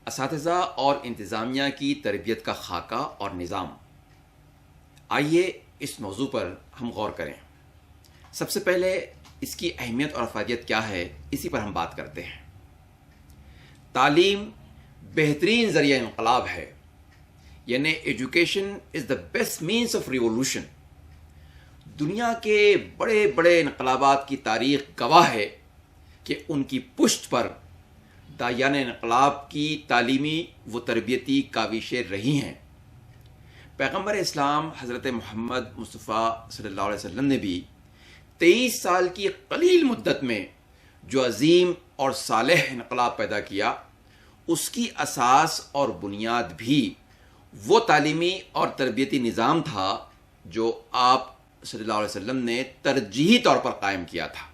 اساتذہ اور انتظامیہ کی تربیت کا خاکہ اور نظام. آئیے اس موضوع پر ہم غور کریں. سب سے پہلے اس کی اہمیت اور افادیت کیا ہے، اسی پر ہم بات کرتے ہیں. تعلیم بہترین ذریعہ انقلاب ہے، یعنی education is the best means of revolution. دنیا کے بڑے بڑے انقلابات کی تاریخ گواہ ہے کہ ان کی پشت پر دایان انقلاب کی تعلیمی و تربیتی کاوشیں رہی ہیں. پیغمبر اسلام حضرت محمد مصطفیٰ صلی اللہ علیہ وسلم نے بھی 23 سال کی قلیل مدت میں جو عظیم اور صالح انقلاب پیدا کیا، اس کی اساس اور بنیاد بھی وہ تعلیمی اور تربیتی نظام تھا جو آپ صلی اللہ علیہ وسلم نے ترجیحی طور پر قائم کیا تھا.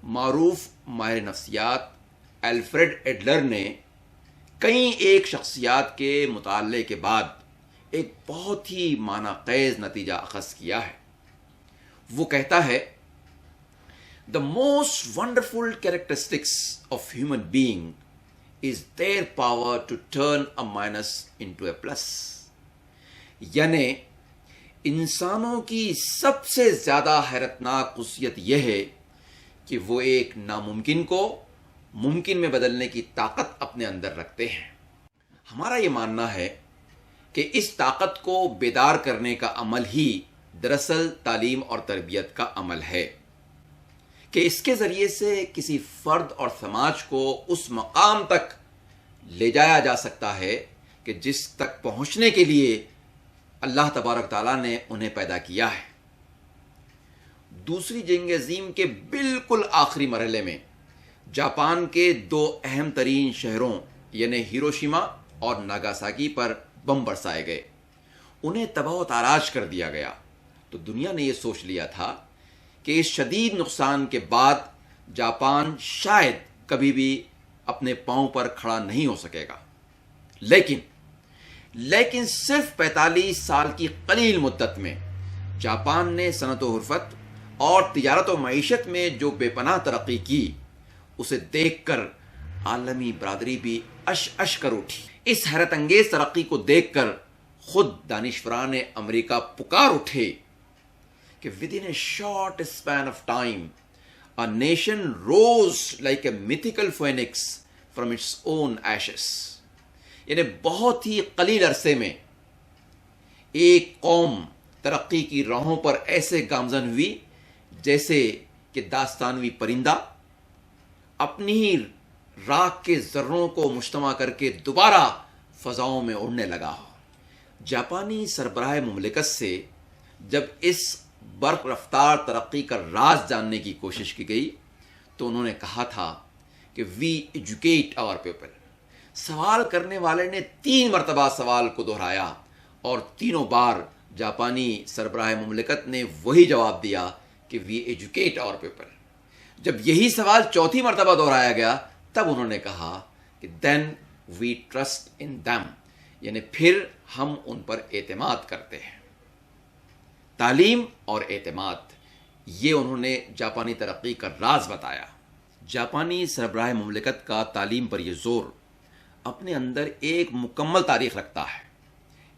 معروف ماہر نفسیات الفریڈ ایڈلر نے کئی ایک شخصیات کے مطالعے کے بعد ایک بہت ہی معنی خیز نتیجہ اخذ کیا ہے. وہ کہتا ہے، The most wonderful characteristics of human being is their power to turn a minus into a plus. یعنی انسانوں کی سب سے زیادہ حیرتناک خصوصیت یہ ہے کہ وہ ایک ناممکن کو ممکن میں بدلنے کی طاقت اپنے اندر رکھتے ہیں. ہمارا یہ ماننا ہے کہ اس طاقت کو بیدار کرنے کا عمل ہی دراصل تعلیم اور تربیت کا عمل ہے، کہ اس کے ذریعے سے کسی فرد اور سماج کو اس مقام تک لے جایا جا سکتا ہے کہ جس تک پہنچنے کے لیے اللہ تبارک تعالیٰ نے انہیں پیدا کیا ہے. دوسری جنگ عظیم کے بالکل آخری مرحلے میں جاپان کے 2 اہم ترین شہروں یعنی ہیروشیما اور ناگاساکی پر بم برسائے گئے، انہیں تباہ و تاراج کر دیا گیا. تو دنیا نے یہ سوچ لیا تھا کہ اس شدید نقصان کے بعد جاپان شاید کبھی بھی اپنے پاؤں پر کھڑا نہیں ہو سکے گا. لیکن صرف 45 سال کی قلیل مدت میں جاپان نے صنعت و حرفت اور تجارت و معیشت میں جو بے پناہ ترقی کی، اسے دیکھ کر عالمی برادری بھی اش کر اٹھی. اس حیرت انگیز ترقی کو دیکھ کر خود دانشوران امریکہ پکار اٹھے کہ within a short span of time a nation rose like a mythical phoenix from its own ashes. یعنی بہت ہی قلیل عرصے میں ایک قوم ترقی کی راہوں پر ایسے گامزن ہوئی جیسے کہ داستانوی پرندہ اپنی ہی راکھ کے ذروں کو مجتمع کر کے دوبارہ فضاؤں میں اڑنے لگا ہو. جاپانی سربراہ مملکت سے جب اس برق رفتار ترقی کا راز جاننے کی کوشش کی گئی تو انہوں نے کہا تھا کہ وی ایجوکیٹ آور پیپل. سوال کرنے والے نے 3 مرتبہ سوال کو دہرایا اور تینوں بار جاپانی سربراہ مملکت نے وہی جواب دیا کہ وی ایجوکیٹ آور پیپل. جب یہی سوال 4تھی مرتبہ دہرایا گیا تب انہوں نے کہا کہ دین وی ٹرسٹ ان دیم، یعنی پھر ہم ان پر اعتماد کرتے ہیں. تعلیم اور اعتماد، یہ انہوں نے جاپانی ترقی کا راز بتایا. جاپانی سربراہ مملکت کا تعلیم پر یہ زور اپنے اندر ایک مکمل تاریخ رکھتا ہے.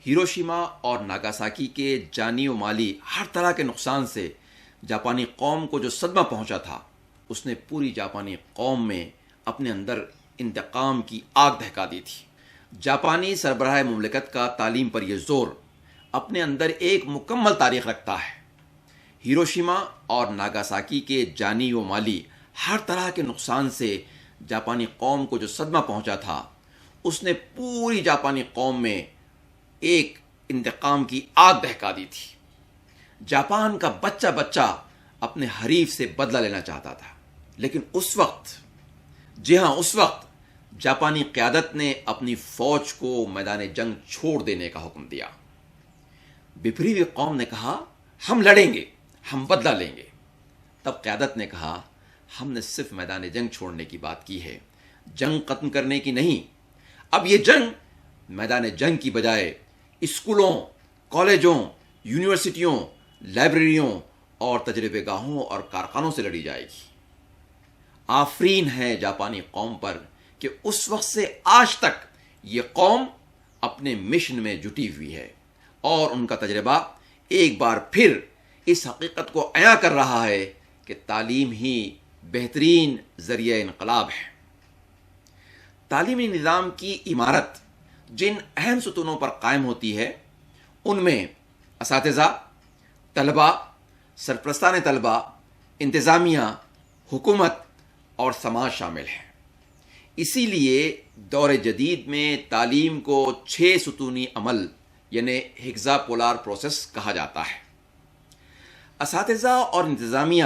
ہیروشیما اور ناگاساکی کے جانی و مالی ہر طرح کے نقصان سے جاپانی قوم کو جو صدمہ پہنچا تھا، اس نے پوری جاپانی قوم میں اپنے اندر انتقام کی آگ دہکا دی تھی. جاپانی سربراہ مملکت کا تعلیم پر یہ زور اپنے اندر ایک مکمل تاریخ رکھتا ہے. ہیروشیما اور ناگاساکی کے جانی و مالی ہر طرح کے نقصان سے جاپانی قوم کو جو صدمہ پہنچا تھا، اس نے پوری جاپانی قوم میں ایک انتقام کی آگ دہکا دی تھی. جاپان کا بچہ بچہ اپنے حریف سے بدلہ لینا چاہتا تھا، لیکن اس وقت جاپانی قیادت نے اپنی فوج کو میدان جنگ چھوڑ دینے کا حکم دیا. بپھری ہوئی قوم نے کہا ہم لڑیں گے، ہم بدلہ لیں گے. تب قیادت نے کہا ہم نے صرف میدان جنگ چھوڑنے کی بات کی ہے، جنگ ختم کرنے کی نہیں. اب یہ جنگ میدان جنگ کی بجائے اسکولوں، کالجوں، یونیورسٹیوں، لائبریریوں اور تجربے گاہوں اور کارخانوں سے لڑی جائے گی. آفرین ہے جاپانی قوم پر کہ اس وقت سے آج تک یہ قوم اپنے مشن میں جٹی ہوئی ہے، اور ان کا تجربہ ایک بار پھر اس حقیقت کو عیاں کر رہا ہے کہ تعلیم ہی بہترین ذریعہ انقلاب ہے۔ تعلیمی نظام کی عمارت جن اہم ستونوں پر قائم ہوتی ہے ان میں اساتذہ، طلباء، سرپرستان طلباء، انتظامیہ، حکومت اور سماج شامل ہیں۔ اسی لیے دور جدید میں تعلیم کو 6 ستونی عمل یعنی ہیگزا پولار پروسیس کہا جاتا ہے۔ اساتذہ اور انتظامیہ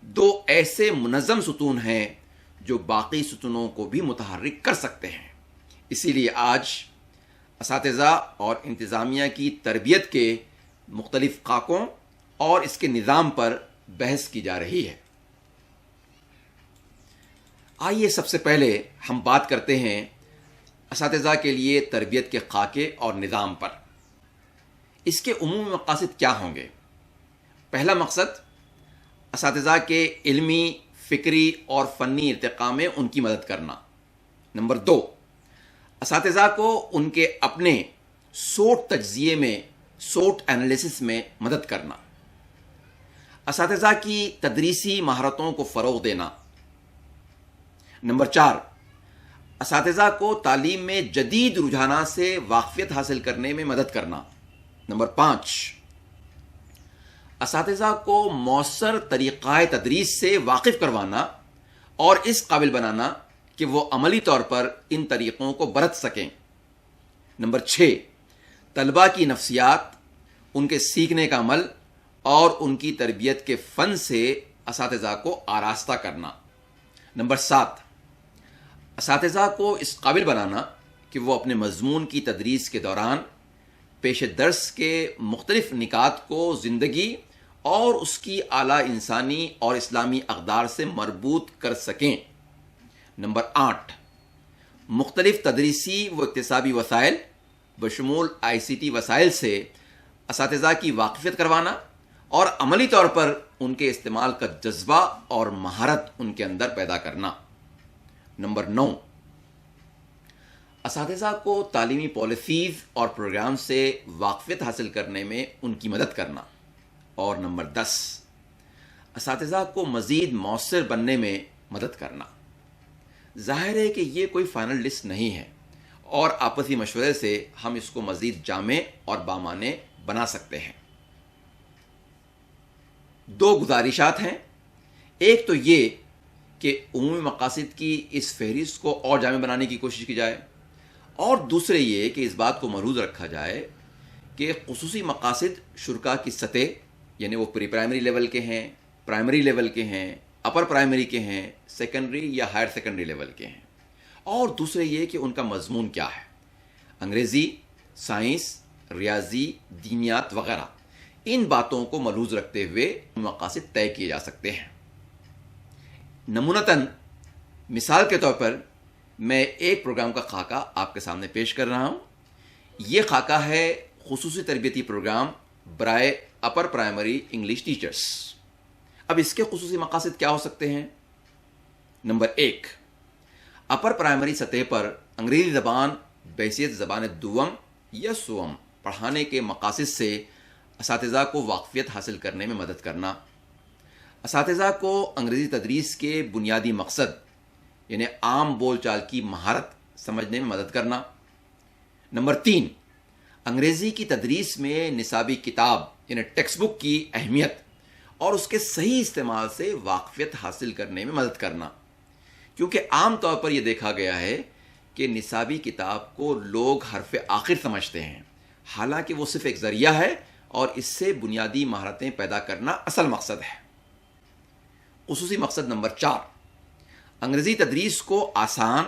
2 ایسے منظم ستون ہیں جو باقی ستونوں کو بھی متحرک کر سکتے ہیں۔ اسی لیے آج اساتذہ اور انتظامیہ کی تربیت کے مختلف خاکوں اور اس کے نظام پر بحث کی جا رہی ہے۔ آئیے سب سے پہلے ہم بات کرتے ہیں اساتذہ کے لیے تربیت کے خاکے اور نظام پر۔ اس کے عمومی مقاصد کیا ہوں گے؟ پہلا مقصد اساتذہ کے علمی، فکری اور فنی ارتقاء میں ان کی مدد کرنا۔ نمبر 2، اساتذہ کو ان کے اپنے سوٹ تجزیے میں، سوٹ انالیسس میں مدد کرنا۔ اساتذہ کی تدریسی مہارتوں کو فروغ دینا۔ نمبر 4، اساتذہ کو تعلیم میں جدید رجحانات سے واقفیت حاصل کرنے میں مدد کرنا۔ نمبر 5، اساتذہ کو مؤثر طریقۂ تدریس سے واقف کروانا اور اس قابل بنانا کہ وہ عملی طور پر ان طریقوں کو برت سکیں۔ نمبر 6، طلباء کی نفسیات، ان کے سیکھنے کا عمل اور ان کی تربیت کے فن سے اساتذہ کو آراستہ کرنا۔ نمبر 7، اساتذہ کو اس قابل بنانا کہ وہ اپنے مضمون کی تدریس کے دوران پیش درس کے مختلف نکات کو زندگی اور اس کی اعلیٰ انسانی اور اسلامی اقدار سے مربوط کر سکیں۔ نمبر 8، مختلف تدریسی و اکتسابی وسائل بشمول ICT وسائل سے اساتذہ کی واقفیت کروانا اور عملی طور پر ان کے استعمال کا جذبہ اور مہارت ان کے اندر پیدا کرنا۔ نمبر 9، اساتذہ کو تعلیمی پالیسیز اور پروگرام سے واقفیت حاصل کرنے میں ان کی مدد کرنا۔ اور نمبر 10، اساتذہ کو مزید مؤثر بننے میں مدد کرنا۔ ظاہر ہے کہ یہ کوئی فائنل لسٹ نہیں ہے، اور آپسی مشورے سے ہم اس کو مزید جامع اور بامعنی بنا سکتے ہیں۔ 2 گزارشات ہیں۔ ایک تو یہ کہ عمومی مقاصد کی اس فہرست کو اور جامع بنانے کی کوشش کی جائے، اور دوسرے یہ کہ اس بات کو ملحوظ رکھا جائے کہ خصوصی مقاصد شرکاء کی سطح، یعنی وہ پری پرائمری لیول کے ہیں، پرائمری لیول کے ہیں، اپر پرائمری کے ہیں، سیکنڈری یا ہائر سیکنڈری لیول کے ہیں، اور دوسرے یہ کہ ان کا مضمون کیا ہے۔ انگریزی، سائنس، ریاضی، دینیات وغیرہ، ان باتوں کو ملحوظ رکھتے ہوئے مقاصد طے کیے جا سکتے ہیں۔ نمونتاً مثال کے طور پر میں ایک پروگرام کا خاکہ آپ کے سامنے پیش کر رہا ہوں۔ یہ خاکہ ہے خصوصی تربیتی پروگرام برائے اپر پرائمری انگلش ٹیچرز۔ اب اس کے خصوصی مقاصد کیا ہو سکتے ہیں؟ نمبر 1، اپر پرائمری سطح پر انگریزی زبان بحیثیت زبان دوم یا سوم پڑھانے کے مقاصد سے اساتذہ کو واقفیت حاصل کرنے میں مدد کرنا۔ اساتذہ کو انگریزی تدریس کے بنیادی مقصد یعنی عام بول چال کی مہارت سمجھنے میں مدد کرنا۔ نمبر 3، انگریزی کی تدریس میں نصابی کتاب یعنی ٹیکسٹ بک کی اہمیت اور اس کے صحیح استعمال سے واقفیت حاصل کرنے میں مدد کرنا، کیونکہ عام طور پر یہ دیکھا گیا ہے کہ نصابی کتاب کو لوگ حرف آخر سمجھتے ہیں، حالانکہ وہ صرف ایک ذریعہ ہے اور اس سے بنیادی مہارتیں پیدا کرنا اصل مقصد ہے۔ خصوصی مقصد نمبر 4، انگریزی تدریس کو آسان،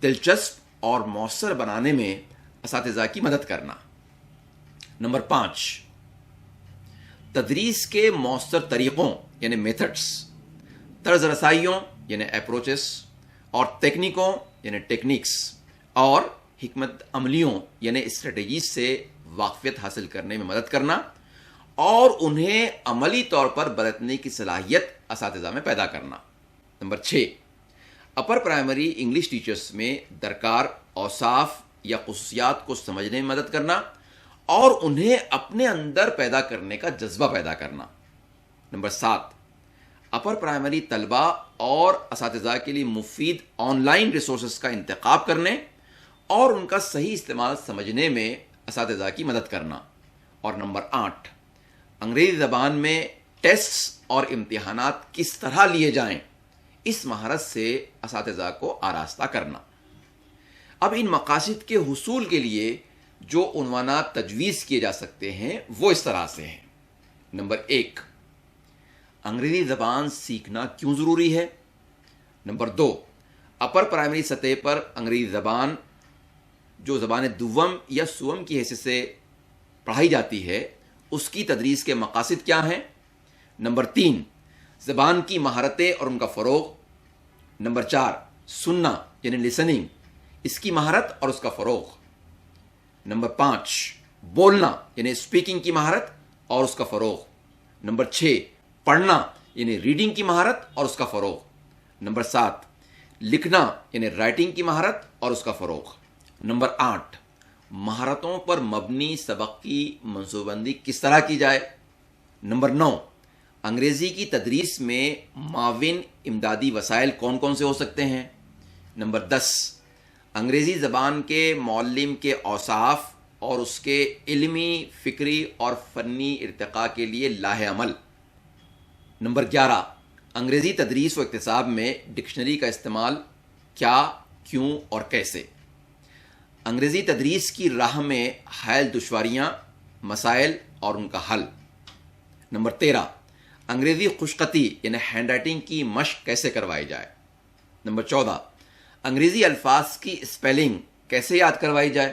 دلچسپ اور مؤثر بنانے میں اساتذہ کی مدد کرنا۔ نمبر 5، تدریس کے مؤثر طریقوں یعنی میتھڈس، طرز رسائیوں یعنی اپروچز اور تکنیکوں یعنی ٹیکنیکس اور حکمت عملیوں یعنی اسٹریٹجیز سے واقفیت حاصل کرنے میں مدد کرنا اور انہیں عملی طور پر برتنے کی صلاحیت اساتذہ میں پیدا کرنا۔ نمبر 6، اپر پرائمری انگلش ٹیچرز میں درکار اوصاف یا خصوصیات کو سمجھنے میں مدد کرنا اور انہیں اپنے اندر پیدا کرنے کا جذبہ پیدا کرنا. نمبر 7، اپر پرائمری طلبہ اور اساتذہ کے لیے مفید آن لائن ریسورسز کا انتخاب کرنے اور ان کا صحیح استعمال سمجھنے میں اساتذہ کی مدد کرنا. اور نمبر 8، انگریزی زبان میں ٹیسٹ اور امتحانات کس طرح لیے جائیں، اس مہارت سے اساتذہ کو آراستہ کرنا. اب ان مقاصد کے حصول کے لیے جو عنوانات تجویز کیے جا سکتے ہیں وہ اس طرح سے ہیں. نمبر 1، انگریزی زبان سیکھنا کیوں ضروری ہے. نمبر 2، اپر پرائمری سطح پر انگریزی زبان جو زبان دوم یا سوم کی حیثیت سے پڑھائی جاتی ہے اس کی تدریس کے مقاصد کیا ہیں. نمبر 3، زبان کی مہارتیں اور ان کا فروغ. نمبر 4، سننا یعنی لسننگ، اس کی مہارت اور اس کا فروغ. نمبر 5، بولنا یعنی اسپیکنگ کی مہارت اور اس کا فروغ. نمبر 6، پڑھنا یعنی ریڈنگ کی مہارت اور اس کا فروغ. نمبر 7، لکھنا یعنی رائٹنگ کی مہارت اور اس کا فروغ. نمبر 8، مہارتوں پر مبنی سبق کی منصوبہ بندی کس طرح کی جائے. نمبر 9، انگریزی کی تدریس میں معاون امدادی وسائل کون کون سے ہو سکتے ہیں. نمبر 10، انگریزی زبان کے معلم کے اوصاف اور اس کے علمی، فکری اور فنی ارتقاء کے لیے لاہ عمل. نمبر 11، انگریزی تدریس و اکتساب میں ڈکشنری کا استعمال کیا، کیوں اور کیسے. انگریزی تدریس کی راہ میں حائل دشواریاں، مسائل اور ان کا حل. نمبر 13، انگریزی خوشخطی یعنی ہینڈ رائٹنگ کی مشق کیسے کروائی جائے. نمبر 14، انگریزی الفاظ کی اسپیلنگ کیسے یاد کروائی جائے.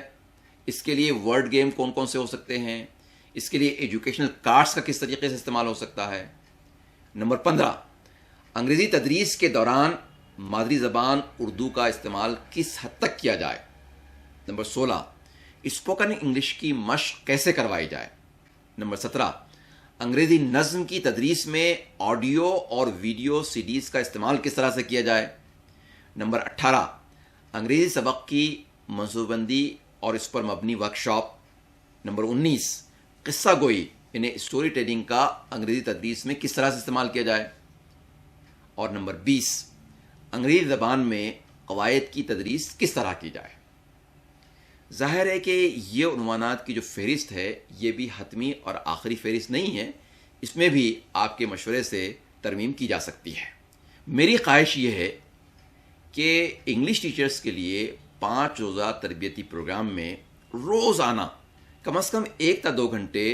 اس کے لیے ورڈ گیم کون کون سے ہو سکتے ہیں. اس کے لیے ایجوکیشنل کارڈز کا کس طریقے سے استعمال ہو سکتا ہے. نمبر 15، انگریزی تدریس کے دوران مادری زبان اردو کا استعمال کس حد تک کیا جائے. نمبر 16، اسپوکن انگلش کی مشق کیسے کروائی جائے. نمبر 17، انگریزی نظم کی تدریس میں آڈیو اور ویڈیو سی ڈیز کا استعمال کس طرح سے کیا جائے. نمبر 18، انگریزی سبق کی منصوبہ بندی اور اس پر مبنی ورکشاپ. نمبر 19، قصہ گوئی یعنی اسٹوری ٹیلنگ کا انگریزی تدریس میں کس طرح سے استعمال کیا جائے. اور نمبر 20، انگریزی زبان میں قواعد کی تدریس کس طرح کی جائے. ظاہر ہے کہ یہ عنوانات کی جو فہرست ہے یہ بھی حتمی اور آخری فہرست نہیں ہے، اس میں بھی آپ کے مشورے سے ترمیم کی جا سکتی ہے. میری خواہش یہ ہے کہ انگلش ٹیچرز کے لیے 5 روزہ تربیتی پروگرام میں روزانہ کم از کم 1 تا 2 گھنٹے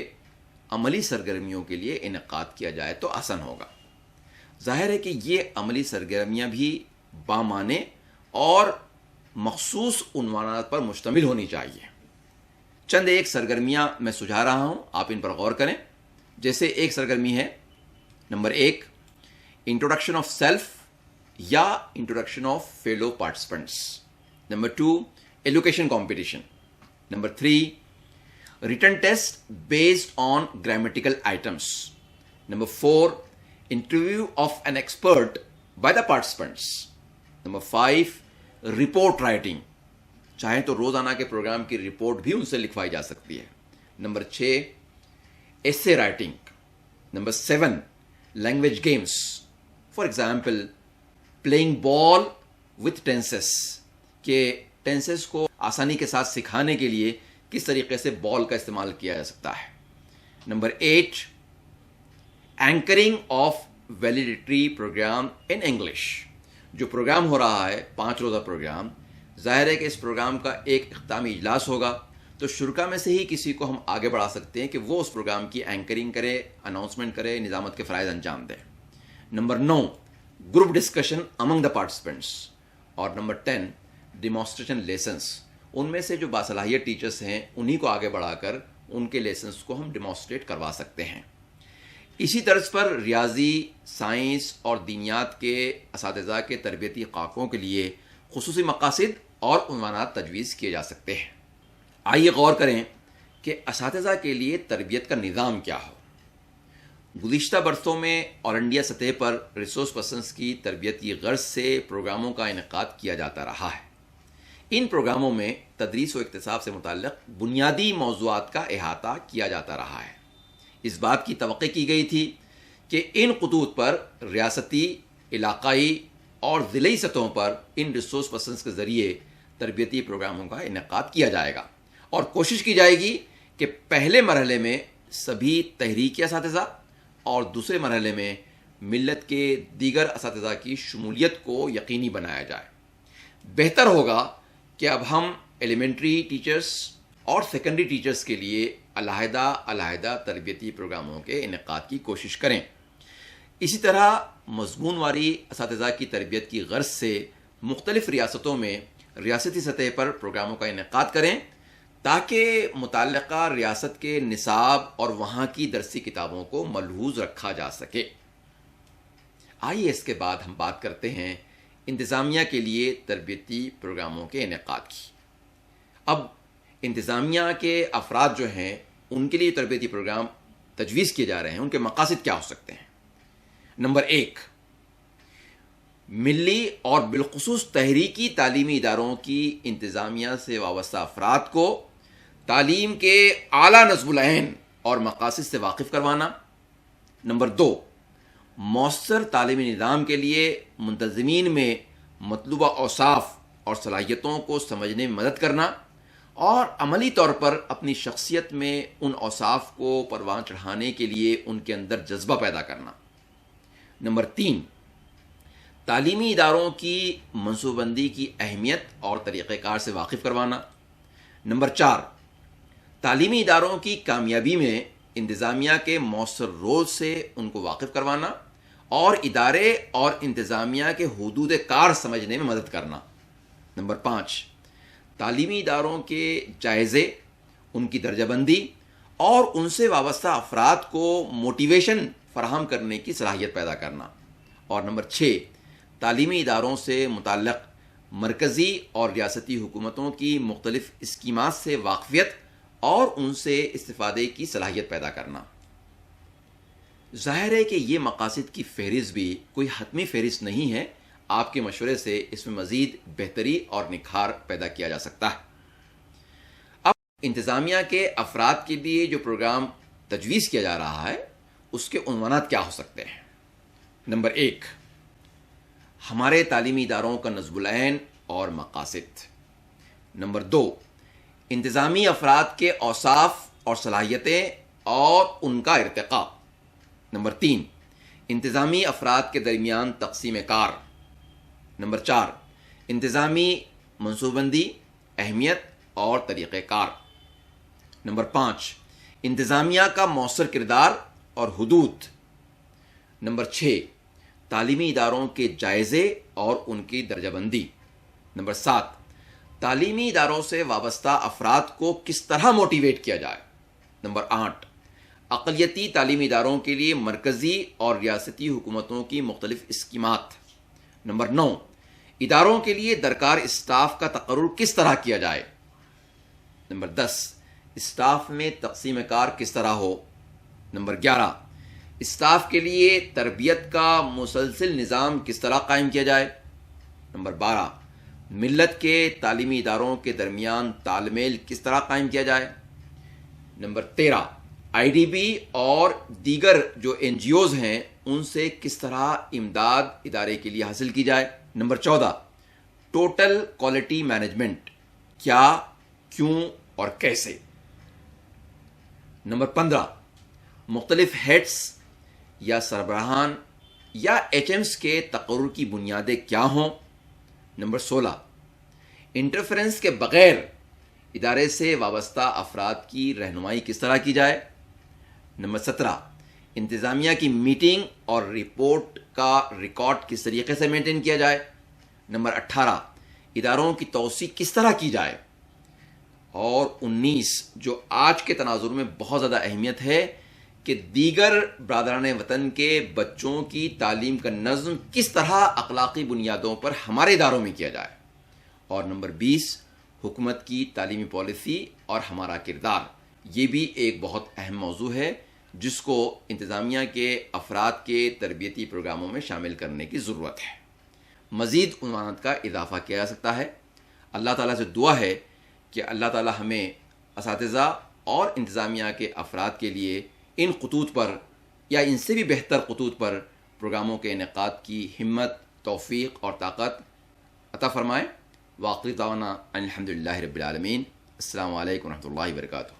عملی سرگرمیوں کے لیے انعقاد کیا جائے تو آسان ہوگا. ظاہر ہے کہ یہ عملی سرگرمیاں بھی بامعنی اور مخصوص عنوانات پر مشتمل ہونی چاہیے. چند ایک سرگرمیاں میں سجھا رہا ہوں، آپ ان پر غور کریں. جیسے ایک سرگرمی ہے نمبر 1، انٹروڈکشن آف سیلف یا introduction of fellow participants. Number 2، allocation competition. Number 3، return test based on grammatical items. Number 4، interview of an expert by the participants. Number 5، report writing, چاہیں تو روزانہ کے پروگرام کی رپورٹ بھی ان سے لکھوائی جا سکتی ہے. نمبر 6، ایسے writing. Number 7، language games, for example playing ball with tenses, کہ ٹینسز کو آسانی کے ساتھ سکھانے کے لیے کس طریقے سے بال کا استعمال کیا جا سکتا ہے. Number 8، anchoring of valedictory program in English. جو پروگرام ہو رہا ہے 5 روزہ پروگرام، ظاہر ہے کہ اس پروگرام کا ایک اختتامی اجلاس ہوگا، تو شرکا میں سے ہی کسی کو ہم آگے بڑھا سکتے ہیں کہ وہ اس پروگرام کی اینکرنگ کرے، اناؤنسمنٹ کرے، نظامت کے فرائض انجام دے. Number 9، group discussion among the participants. اور نمبر 10، ڈیمانسٹریشن لیسنس. ان میں سے جو باصلاحیت ٹیچرس ہیں انہی کو آگے بڑھا کر ان کے لیسنس کو ہم ڈیمانسٹریٹ کروا سکتے ہیں. اسی طرز پر ریاضی، سائنس اور دینیات کے اساتذہ کے تربیتی خاکوں کے لیے خصوصی مقاصد اور عنوانات تجویز کیے جا سکتے ہیں. آئیے غور کریں کہ اساتذہ کے لیے تربیت کا نظام کیا ہو. گزشتہ برسوں میں آل انڈیا سطح پر ریسورس پرسنز کی تربیت کی غرض سے پروگراموں کا انعقاد کیا جاتا رہا ہے۔ ان پروگراموں میں تدریس و اکتساب سے متعلق بنیادی موضوعات کا احاطہ کیا جاتا رہا ہے۔ اس بات کی توقع کی گئی تھی کہ ان خطوط پر ریاستی، علاقائی اور ضلعی سطحوں پر ان ریسورس پرسنز کے ذریعے تربیتی پروگراموں کا انعقاد کیا جائے گا، اور کوشش کی جائے گی کہ پہلے مرحلے میں سبھی تحریکی اساتذہ اور دوسرے مرحلے میں ملت کے دیگر اساتذہ کی شمولیت کو یقینی بنایا جائے۔ بہتر ہوگا کہ اب ہم ایلیمنٹری ٹیچرز اور سیکنڈری ٹیچرز کے لیے علیحدہ تربیتی پروگراموں کے انعقاد کی کوشش کریں۔ اسی طرح مضمون واری اساتذہ کی تربیت کی غرض سے مختلف ریاستوں میں ریاستی سطح پر پروگراموں کا انعقاد کریں تاکہ متعلقہ ریاست کے نصاب اور وہاں کی درسی کتابوں کو ملحوظ رکھا جا سکے۔ آئیے اس کے بعد ہم بات کرتے ہیں انتظامیہ کے لیے تربیتی پروگراموں کے انعقاد کی۔ اب انتظامیہ کے افراد جو ہیں ان کے لیے تربیتی پروگرام تجویز کیے جا رہے ہیں، ان کے مقاصد کیا ہو سکتے ہیں؟ نمبر 1، ملی اور بالخصوص تحریکی تعلیمی اداروں کی انتظامیہ سے وابستہ افراد کو تعلیم کے اعلیٰ نصب العین اور مقاصد سے واقف کروانا۔ نمبر 2، مؤثر تعلیمی نظام کے لیے منتظمین میں مطلوبہ اوصاف اور صلاحیتوں کو سمجھنے میں مدد کرنا اور عملی طور پر اپنی شخصیت میں ان اوصاف کو پروان چڑھانے کے لیے ان کے اندر جذبہ پیدا کرنا۔ نمبر 3، تعلیمی اداروں کی منصوبہ بندی کی اہمیت اور طریقہ کار سے واقف کروانا۔ نمبر 4، تعلیمی اداروں کی کامیابی میں انتظامیہ کے مؤثر رول سے ان کو واقف کروانا اور ادارے اور انتظامیہ کے حدود کار سمجھنے میں مدد کرنا۔ نمبر 5، تعلیمی اداروں کے جائزے، ان کی درجہ بندی اور ان سے وابستہ افراد کو موٹیویشن فراہم کرنے کی صلاحیت پیدا کرنا۔ اور نمبر 6، تعلیمی اداروں سے متعلق مرکزی اور ریاستی حکومتوں کی مختلف اسکیمات سے واقفیت اور ان سے استفادے کی صلاحیت پیدا کرنا۔ ظاہر ہے کہ یہ مقاصد کی فہرست بھی کوئی حتمی فہرست نہیں ہے، آپ کے مشورے سے اس میں مزید بہتری اور نکھار پیدا کیا جا سکتا ہے۔ اب انتظامیہ کے افراد کے لیے جو پروگرام تجویز کیا جا رہا ہے اس کے عنوانات کیا ہو سکتے ہیں؟ نمبر 1، ہمارے تعلیمی اداروں کا نصب العین اور مقاصد۔ نمبر 2، انتظامی افراد کے اوصاف اور صلاحیتیں اور ان کا ارتقاء۔ نمبر 3، انتظامی افراد کے درمیان تقسیم کار۔ نمبر 4، انتظامی منصوبہ بندی، اہمیت اور طریقہ کار۔ نمبر 5، انتظامیہ کا مؤثر کردار اور حدود۔ نمبر 6، تعلیمی اداروں کے جائزے اور ان کی درجہ بندی۔ نمبر 7، تعلیمی اداروں سے وابستہ افراد کو کس طرح موٹیویٹ کیا جائے۔ نمبر 8، اقلیتی تعلیمی اداروں کے لیے مرکزی اور ریاستی حکومتوں کی مختلف اسکیمات۔ نمبر 9، اداروں کے لیے درکار اسٹاف کا تقرر کس طرح کیا جائے۔ نمبر 10، اسٹاف میں تقسیم کار کس طرح ہو۔ نمبر 11، اسٹاف کے لیے تربیت کا مسلسل نظام کس طرح قائم کیا جائے۔ نمبر 12، ملت کے تعلیمی اداروں کے درمیان تال میل کس طرح قائم کیا جائے۔ نمبر 13، آئی ڈی بی اور دیگر جو این جی اوز ہیں ان سے کس طرح امداد ادارے کے لیے حاصل کی جائے۔ نمبر 14، ٹوٹل کوالٹی مینجمنٹ، کیا، کیوں اور کیسے۔ نمبر 15، مختلف ہیڈز یا سربراہان یا ایچ ایمز کے تقرر کی بنیادیں کیا ہوں۔ نمبر 16، انٹرفیرنس کے بغیر ادارے سے وابستہ افراد کی رہنمائی کس طرح کی جائے۔ نمبر 17، انتظامیہ کی میٹنگ اور رپورٹ کا ریکارڈ کس طریقے سے مینٹین کیا جائے۔ نمبر 18، اداروں کی توسیع کس طرح کی جائے۔ اور 19، جو آج کے تناظر میں بہت زیادہ اہمیت ہے کہ دیگر برادران وطن کے بچوں کی تعلیم کا نظم کس طرح اخلاقی بنیادوں پر ہمارے اداروں میں کیا جائے۔ اور نمبر 20، حکومت کی تعلیمی پالیسی اور ہمارا کردار، یہ بھی ایک بہت اہم موضوع ہے جس کو انتظامیہ کے افراد کے تربیتی پروگراموں میں شامل کرنے کی ضرورت ہے۔ مزید عنوانات کا اضافہ کیا جا سکتا ہے۔ اللہ تعالیٰ سے دعا ہے کہ اللہ تعالیٰ ہمیں اساتذہ اور انتظامیہ کے افراد کے لیے ان خطوط پر یا ان سے بھی بہتر خطوط پر پروگراموں کے انعقاد کی ہمت، توفیق اور طاقت عطا فرمائے۔ وآخر دعوانا ان الحمد للہ رب العالمین۔ السلام علیکم ورحمۃ اللہ وبرکاتہ۔